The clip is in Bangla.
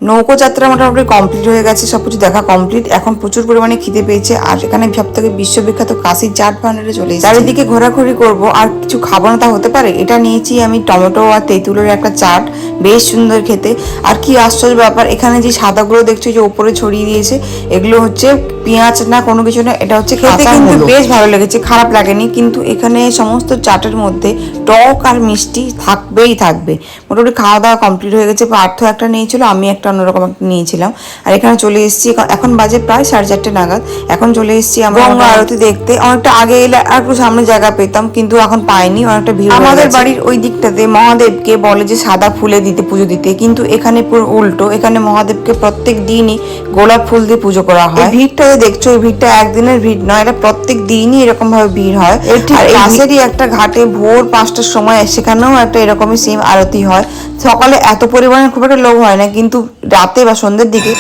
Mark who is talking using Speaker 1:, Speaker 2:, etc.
Speaker 1: নৌকো যাত্রা মোটামুটি কমপ্লিট হয়ে গেছে, সবকিছু দেখা কমপ্লিট। এখন প্রচুর পরিমাণে খিদে পেয়েছে, আর এখানে সব থেকে বিশ্ববিখ্যাত কাশির চাট ভান্ডারে চলে এসেছি। চারিদিকে ঘোরাঘুরি করব, আর কিছু খাবো না তা হতে পারে। এটা নিয়েছি আমি টমেটো আর তেঁতুলের একটা চাট, বেশ সুন্দর খেতে। আর কি আশ্চর্য ব্যাপার, এখানে যে সাদাগুলো দেখছো যে উপরে ছড়িয়ে দিয়েছে, এগুলো হচ্ছে পেঁয়াজ না কোনো কিছু না, এটা হচ্ছে খেতে কিন্তু বেশ ভালো লেগেছে, খারাপ লাগেনি। কিন্তু এখানে সমস্ত চাটের মধ্যে টক আর মিষ্টি থাকবেই থাকবে। মোটামুটি খাওয়া দাওয়া কমপ্লিট হয়ে গেছে। পার্থ একটা নিয়েছিল, আমি একটা অন্যরকম একটা নিয়েছিলাম। আর এখানে চলে এসেছি, এখন বাজে প্রায় 4:30 নাগাদ। এখন চলে এসেছি আমরা গঙ্গা আরতি দেখতে। অনেকটা আগে এলে আর একটু সামনে জায়গা পেতাম, কিন্তু এখন পাইনি, অনেকটা ভিড়। আমাদের বাড়ির ওই দিকটাতে মহাদেবকে বলে যে সাদা ফুলে দিতে, পুজো দিতে, কিন্তু এখানে পুরো উল্টো। এখানে মহাদেবকে প্রত্যেক দিনই গোলাপ ফুল দিয়ে পুজো করা হয়। ভিড়টা দেখছো, এই ভিড়টা একদিনের ভিড় নয়, এটা প্রত্যেক দিনই এরকম ভাবে ভিড় হয়। আর পাশেরই একটা ঘাটে ভোর 5টার সময় সেখানেও একটা এরকমই সেম আরতি হয়। সকালে এত পরিমাণে খুব একটা লোক হয় না, কিন্তু রাতে বা সন্ধ্যের দিকে